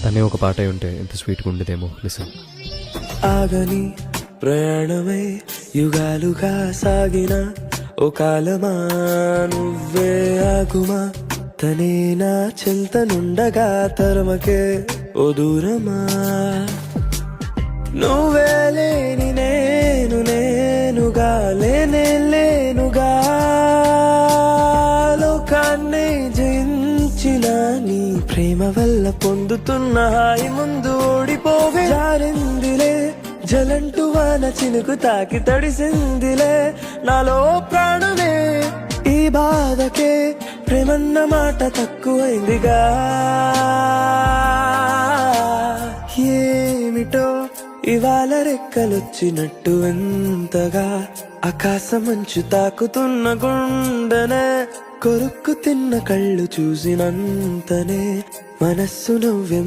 తనే ఒక పాట అయి ఉంటే ఎంత స్వీట్గా ఉండేదేమో. లిసన్. ఆగని ప్రయాణమై యుగాలుగా సాగిన ఓ కాలమా నువ్వే ఆగుమా, తనే నా చింతనుండగా తరమకే ఓ దూరమా. నువ్వే లేని నేను నేనుగా లేనే లేనుగా, లోకాన్ని జయించిన నీ ప్రేమ వల్ల పొందుతున్న హాయి ముందు ఓడిపోవే. జారిందిలే జలంటు వాన చినుకు తాకి తడిసిందిలే నాలో ప్రాణమే, ఈ బాధకే ప్రేమన్న మాట తక్కువైందిగా. ఏమిటో ఇవాళ రెక్కలొచ్చినట్టు ఎంతగా ఆకాశమంచు తాకుతున్న గుండెనే, కొరుక్కు తిన్న కళ్ళు చూసినంతనే మనస్సు నవ్వె